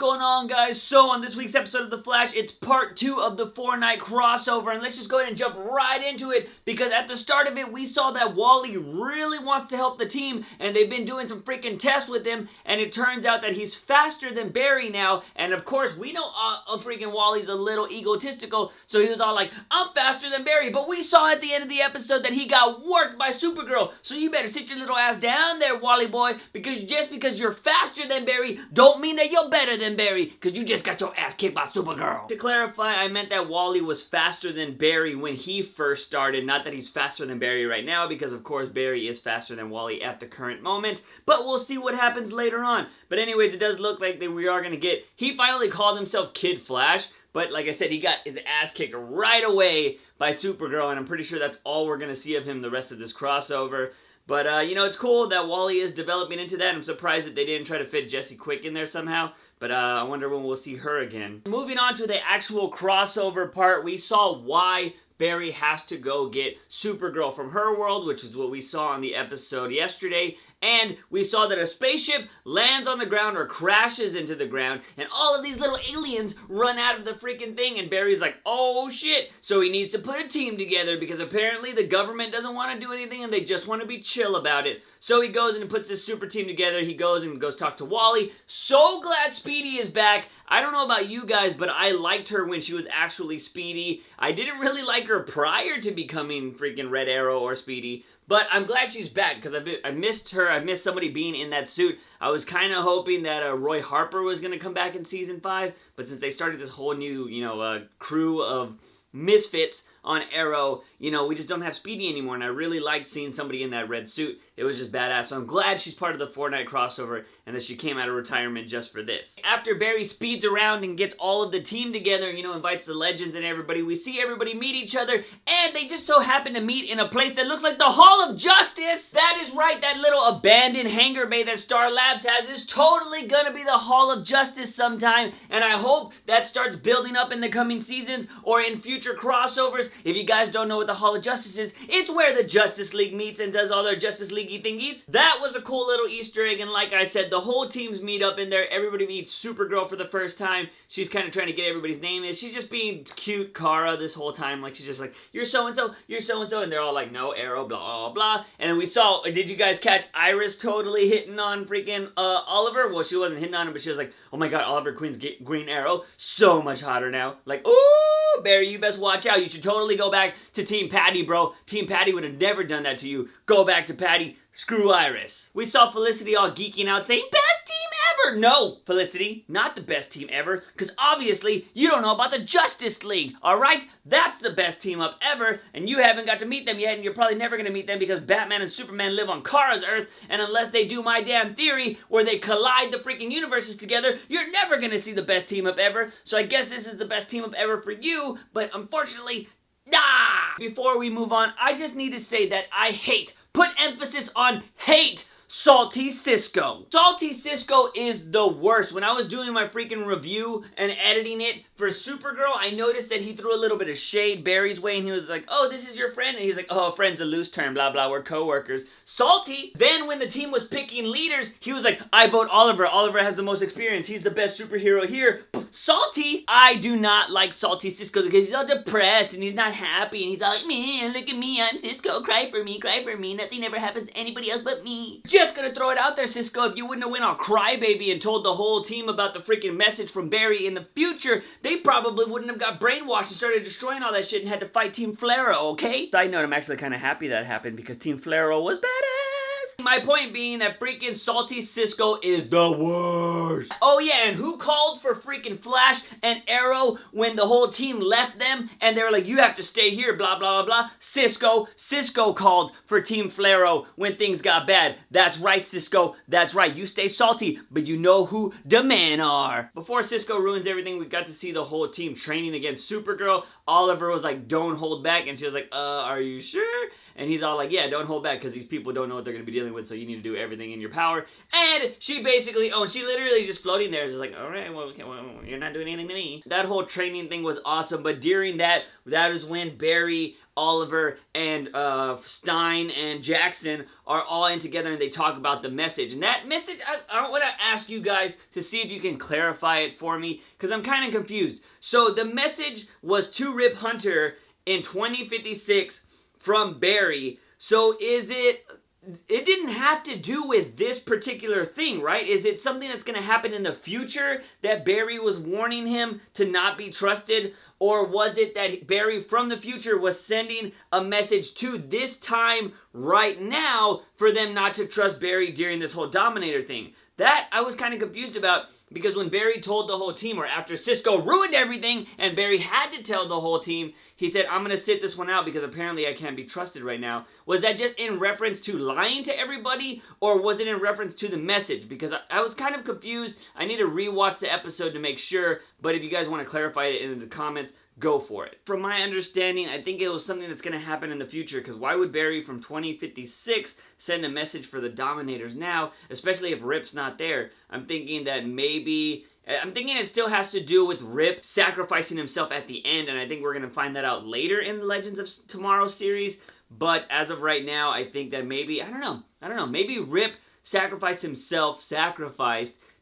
going on, guys? So on this week's episode of The Flash, it's part 2 of the Fortnite crossover, and let's just go ahead and jump right into it, because at the start of it, we saw that Wally really wants to help the team, and they've been doing some freaking tests with him, and it turns out that he's faster than Barry now, and of course, we know freaking Wally's a little egotistical, so he was all like, I'm faster than Barry, but we saw at the end of the episode that he got worked by Supergirl, so you better sit your little ass down there, Wally boy, because just because you're faster than Barry, don't mean that you're better than Barry, because you just got your ass kicked by Supergirl. To clarify, I meant that Wally was faster than Barry when he first started, not that he's faster than Barry right now, because of course Barry is faster than Wally at the current moment, but we'll see what happens later on. But anyways, it does look like that we are going to get, he finally called himself Kid Flash, but like I said, he got his ass kicked right away by Supergirl, and I'm pretty sure that's all we're going to see of him the rest of this crossover. But, you know, it's cool that Wally is developing into that. I'm surprised that they didn't try to fit Jessie Quick in there somehow. But I wonder when we'll see her again. Moving on to the actual crossover part, we saw why Barry has to go get Supergirl from her world, which is what we saw on the episode yesterday. And we saw that a spaceship lands on the ground or crashes into the ground, and all of these little aliens run out of the freaking thing, and Barry's like, oh shit. So he needs to put a team together because apparently the government doesn't want to do anything and they just want to be chill about it. So he goes and he puts this super team together. He goes talk to Wally. So glad Speedy is back. I don't know about you guys, but I liked her when she was actually Speedy. I didn't really like her prior to becoming freaking Red Arrow or Speedy. But I'm glad she's back, because I missed her. I missed somebody being in that suit. I was kind of hoping that Roy Harper was going to come back in Season 5. But since they started this whole new, crew of misfits on Arrow, we just don't have Speedy anymore. And I really liked seeing somebody in that red suit. It was just badass. So I'm glad she's part of the Fortnite crossover and that she came out of retirement just for this. After Barry speeds around and gets all of the team together, invites the legends and everybody, we see everybody meet each other, and they just so happen to meet in a place that looks like the Hall of Justice! That is right, that little abandoned hangar bay that Star Labs has is totally gonna be the Hall of Justice sometime, and I hope that starts building up in the coming seasons or in future crossovers. If you guys don't know what the Hall of Justice is, it's where the Justice League meets and does all their Justice League-y thingies. That was a cool little Easter egg, and like I said, the whole teams meet up in there. Everybody meets Supergirl for the first time. She's kind of trying to get everybody's name. She's just being cute Kara this whole time. Like, she's just like, you're so-and-so, you're so-and-so, and they're all like, no, Arrow, blah, blah, blah. And then we saw, did you guys catch Iris totally hitting on freaking Oliver? Well, she wasn't hitting on him, but she was like, oh my god, Oliver Queen's Green Arrow, so much hotter now. Like, ooh, Barry, you best watch out. You should totally go back to Team Patty, bro. Team Patty would have never done that to you. Go back to Patty. Screw Iris. We saw Felicity all geeking out saying, best team ever! No, Felicity, not the best team ever, because obviously you don't know about the Justice League, alright? That's the best team up ever, and you haven't got to meet them yet, and you're probably never going to meet them because Batman and Superman live on Kara's Earth, and unless they do my damn theory where they collide the freaking universes together, you're never going to see the best team up ever, so I guess this is the best team up ever for you, but unfortunately, Before we move on, I just need to say that I put emphasis on hate, Salty Cisco. Salty Cisco is the worst. When I was doing my freaking review and editing it for Supergirl, I noticed that he threw a little bit of shade Barry's way, and he was like, oh, this is your friend? And he's like, oh, friend's a loose term, blah, blah, we're co-workers. Salty, then when the team was picking leaders, he was like, I vote Oliver. Oliver has the most experience. He's the best superhero here. Salty, I do not like Salty Cisco because he's all depressed and he's not happy and he's all like, man, look at me, I'm Cisco, cry for me, nothing ever happens to anybody else but me. Just gonna throw it out there, Cisco, if you wouldn't have went all crybaby and told the whole team about the freaking message from Barry in the future, they probably wouldn't have got brainwashed and started destroying all that shit and had to fight Team Flarrow, okay? Side note, I'm actually kind of happy that happened because Team Flarrow was badass. My point being that freaking Salty Cisco is the worst. Oh yeah, and who called for freaking Flash and Arrow when the whole team left them and they were like, you have to stay here, blah, blah, blah, blah? Cisco. Cisco called for Team Flarrow when things got bad. That's right, Cisco. That's right. You stay salty, but you know who the men are. Before Cisco ruins everything, we got to see the whole team training against Supergirl. Oliver was like, don't hold back, and she was like, are you sure? And he's all like, yeah, don't hold back because these people don't know what they're going to be dealing with, so you need to do everything in your power. And she basically, she literally just floating there, just like, all right, well, you're not doing anything to me. That whole training thing was awesome, but during that is when Barry Oliver and Stein and Jackson are all in together and they talk about the message. And that message, I want to ask you guys to see if you can clarify it for me, because I'm kind of confused. So the message was to Rip Hunter in 2056 from Barry. So is it didn't have to do with this particular thing, right? Is it something that's going to happen in the future that Barry was warning him to not be trusted? Or was it that Barry from the future was sending a message to this time right now for them not to trust Barry during this whole Dominator thing? That I was kind of confused about, because when Barry told the whole team, or after Cisco ruined everything and Barry had to tell the whole team, he said, I'm going to sit this one out because apparently I can't be trusted right now. Was that just in reference to lying to everybody, or was it in reference to the message? Because I was kind of confused. I need to rewatch the episode to make sure, but if you guys want to clarify it in the comments, go for it. From my understanding, I think it was something that's going to happen in the future, because why would Barry from 2056 send a message for the Dominators now, especially if Rip's not there? I'm thinking it still has to do with Rip sacrificing himself at the end, and I think we're going to find that out later in the Legends of Tomorrow series. But as of right now, I think that maybe, I don't know, maybe Rip sacrificed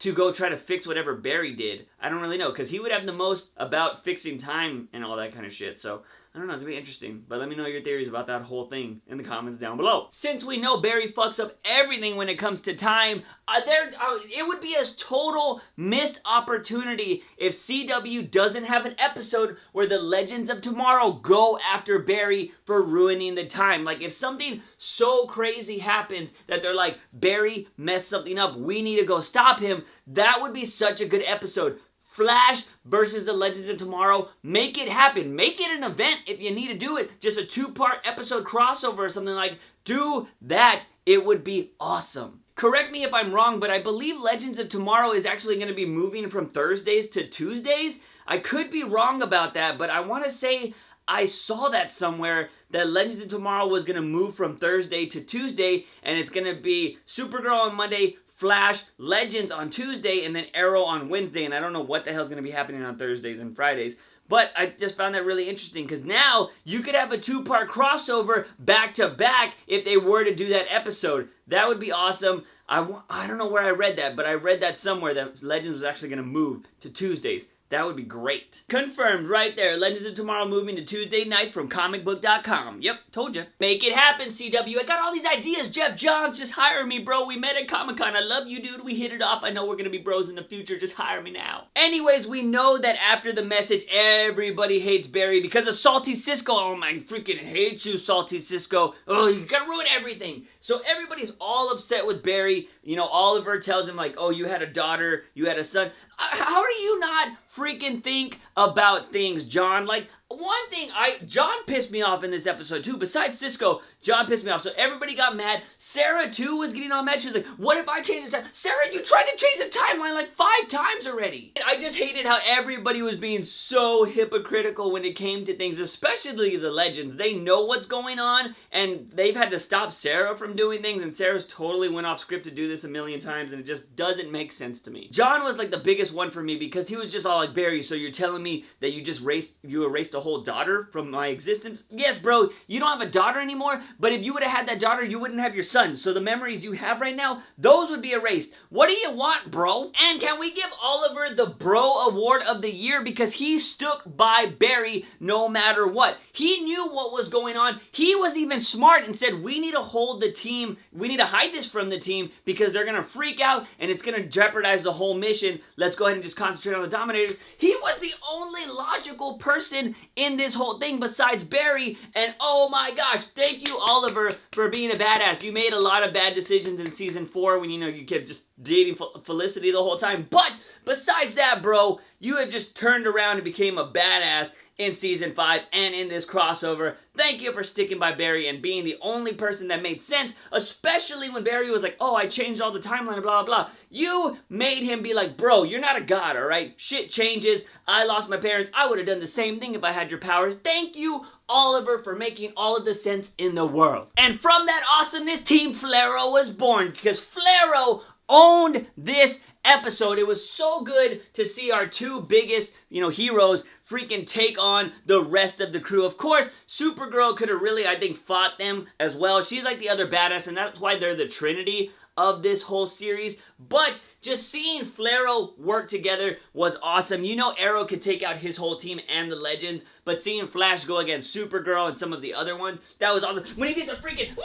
to go try to fix whatever Barry did. I don't really know, because he would have the most about fixing time and all that kind of shit. So, I don't know, it's going to be interesting. But let me know your theories about that whole thing in the comments down below. Since we know Barry fucks up everything when it comes to time, it would be a total missed opportunity if CW doesn't have an episode where the Legends of Tomorrow go after Barry for ruining the time. Like, if something so crazy happens that they're like, Barry messed something up, we need to go stop him, that would be such a good episode. Flash versus the Legends of Tomorrow. Make it happen. Make it an event if you need to do it. Just a 2-part episode crossover or something like. Do that. It would be awesome. Correct me if I'm wrong, but I believe Legends of Tomorrow is actually going to be moving from Thursdays to Tuesdays. I could be wrong about that, but I want to say I saw that somewhere, that Legends of Tomorrow was going to move from Thursday to Tuesday, and it's going to be Supergirl on Monday, Flash, Legends on Tuesday, and then Arrow on Wednesday, and I don't know what the hell's going to be happening on Thursdays and Fridays. But I just found that really interesting, because now you could have a 2-part crossover back-to-back if they were to do that episode. That would be awesome. I don't know where I read that, but I read that somewhere that Legends was actually going to move to Tuesdays. That would be great. Confirmed right there. Legends of Tomorrow moving to Tuesday nights from comicbook.com. Yep, told you. Make it happen, CW. I got all these ideas. Jeff Johns, just hire me, bro. We met at Comic-Con. I love you, dude. We hit it off. I know we're going to be bros in the future. Just hire me now. Anyways, we know that after the message, everybody hates Barry because of Salty Cisco. Oh, my freaking hate you, Salty Cisco. Oh, you got to ruin everything. So everybody's all upset with Barry. You know, Oliver tells him, like, oh, you had a daughter, you had a son. How do you not freaking think about things, John? Like, one thing, John pissed me off in this episode too. Besides Cisco, John pissed me off. So everybody got mad. Sarah too was getting all mad. She was like, what if I change the time? Sarah, you tried to change the timeline like 5 times already. I just hated how everybody was being so hypocritical when it came to things, especially the Legends. They know what's going on, and they've had to stop Sarah from doing things, and Sarah's totally went off script to do this a million times, and it just doesn't make sense to me. John was like the biggest one for me, because he was just all like, Barry, so you're telling me that you erased a whole daughter from my existence? Yes, bro, you don't have a daughter anymore, but if you would have had that daughter, you wouldn't have your son. So the memories you have right now, those would be erased. What do you want, bro? And can we give Oliver the Bro Award of the Year, because he stuck by Barry no matter what. He knew what was going on. He was even smart and said, we need to hold the team, we need to hide this from the team, because they're going to freak out and it's going to jeopardize the whole mission. Let's go ahead and just concentrate on the Dominators. He was the only logical person in this whole thing besides Barry, and oh my gosh, thank you, Oliver, for being a badass. You made a lot of bad decisions in season 4 when, you know, you kept just dating Felicity the whole time, but besides that, bro, you have just turned around and became a badass in season 5 and in this crossover. Thank you for sticking by Barry and being the only person that made sense, especially when Barry was like, oh, I changed all the timeline, blah, blah, blah. You made him be like, bro, you're not a god, all right? Shit changes. I lost my parents. I would have done the same thing if I had your powers. Thank you, Oliver, for making all of the sense in the world. And from that awesomeness, Team Flarrow was born, because Flarrow owned this episode. It was so good to see our 2 biggest heroes freaking take on the rest of the crew. Of course, Supergirl could have really, I think, fought them as well. She's like the other badass, and that's why they're the trinity of this whole series. But just seeing Flarrow work together was awesome. Arrow could take out his whole team and the Legends, but seeing Flash go against Supergirl and some of the other ones, that was awesome. When he did the freaking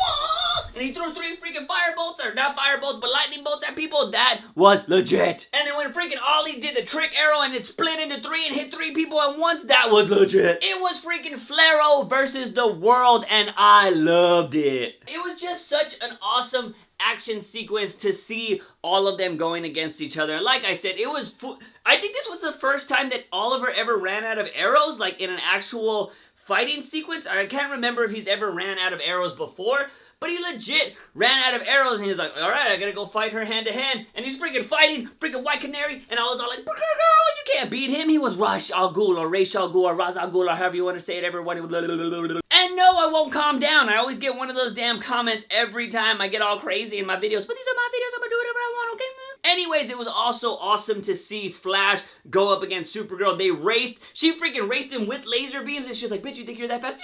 and he threw 3 freaking firebolts, or not firebolts, but lightning bolts at people, that was legit. And then when freaking Ollie did the trick arrow and it split into 3 and hit 3 people at once, that was legit. It was freaking Flarrow versus the world, and I loved it. It was just such an awesome action sequence to see all of them going against each other. Like I said, I think this was the first time that Oliver ever ran out of arrows, like in an actual fighting sequence. I can't remember if he's ever ran out of arrows before, but he legit ran out of arrows, and he's like, alright, I gotta go fight her hand to hand. And he's freaking fighting freaking White Canary, and I was all like, girl, you can't beat him. He was Ra's al Ghul, or Ra's al Ghul, or Ra's al Ghul, or however you want to say it, everybody. And no, I won't calm down. I always get one of those damn comments every time I get all crazy in my videos. But these are my videos, I'm gonna do whatever I want, okay? Anyways, it was also awesome to see Flash go up against Supergirl. They raced. She freaking raced him with laser beams, and she's like, bitch, you think you're that fast?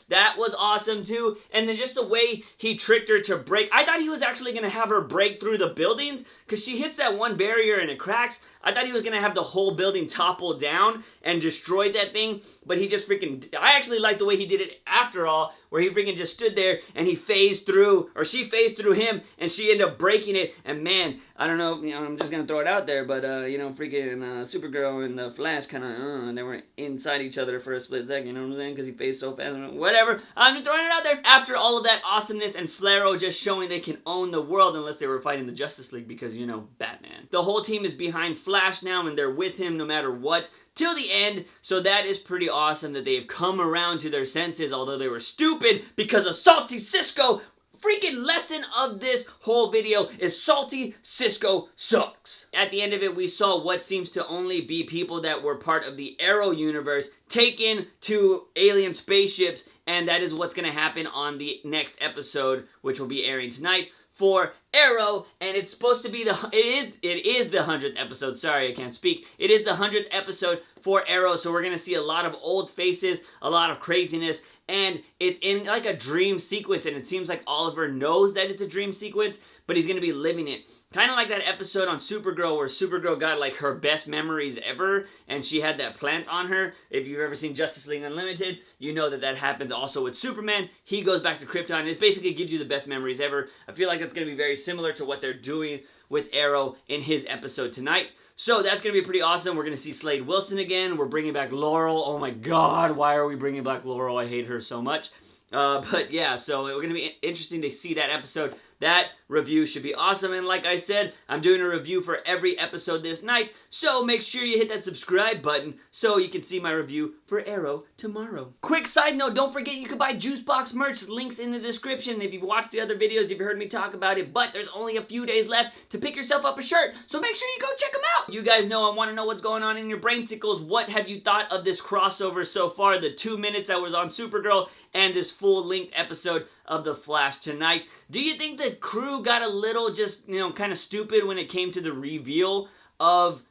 That was awesome too. And then just the way he tricked her to break. I thought he was actually going to have her break through the buildings, because she hits that one barrier and it cracks. I thought he was going to have the whole building topple down and destroy that thing. But he just freaking... I actually liked the way he did it after all, where he freaking just stood there and he phased through, or she phased through him, and she ended up breaking it. And man, I don't know, I'm just going to throw it out there, but freaking Supergirl and the Flash kind of, they were inside each other for a split second, you know what I'm saying? Because he phased so fast, whatever. I'm just throwing it out there. After all of that awesomeness and Flarrow just showing they can own the world, unless they were fighting the Justice League, because, Batman. The whole team is behind Flash now, and they're with him no matter what, till the end. So that is pretty awesome that they've come around to their senses, although they were stupid because of Salty Cisco. Freaking lesson of this whole video is Salty Cisco sucks. At the end of it, we saw what seems to only be people that were part of the Arrow universe taken to alien spaceships, and that is what's going to happen on the next episode, which will be airing tonight for Arrow. And it's supposed to be it is the 100th episode. Sorry, I can't speak. It is the 100th episode for Arrow, so we're gonna see a lot of old faces, a lot of craziness, and it's in like a dream sequence, and it seems like Oliver knows that it's a dream sequence, but he's gonna be living it. Kind of like that episode on Supergirl where Supergirl got like her best memories ever, and she had that plant on her. If you've ever seen Justice League Unlimited, you know that happens also with Superman. He goes back to Krypton, and it basically gives you the best memories ever. I feel like it's going to be very similar to what they're doing with Arrow in his episode tonight. So that's going to be pretty awesome. We're going to see Slade Wilson again. We're bringing back Laurel. Oh my god, why are we bringing back Laurel? I hate her so much. But yeah, so we're going to be interesting to see that episode. That review should be awesome, and like I said, I'm doing a review for every episode this night, so make sure you hit that subscribe button so you can see my review for Arrow tomorrow. Quick side note, don't forget you can buy JUICEbox merch, links in the description. If you've watched the other videos, you've heard me talk about it, but there's only a few days left to pick yourself up a shirt, so make sure you go check them out. You guys know I want to know what's going on in your brainsicles. What have you thought of this crossover so far, the 2 minutes I was on Supergirl, and this full-length episode of The Flash tonight? Do you think the crew got a little just, kind of stupid when it came to the reveal of,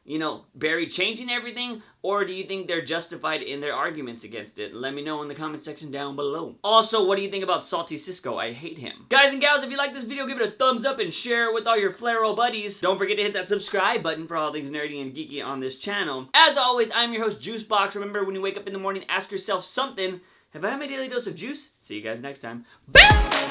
Barry changing everything? Or do you think they're justified in their arguments against it? Let me know in the comment section down below. Also, what do you think about Salty Cisco? I hate him. Guys and gals, if you like this video, give it a thumbs up and share it with all your Flarrow buddies. Don't forget to hit that subscribe button for all things nerdy and geeky on this channel. As always, I'm your host, JUICEbox. Remember, when you wake up in the morning, ask yourself something. Have I had my daily dose of juice? See you guys next time. Bye!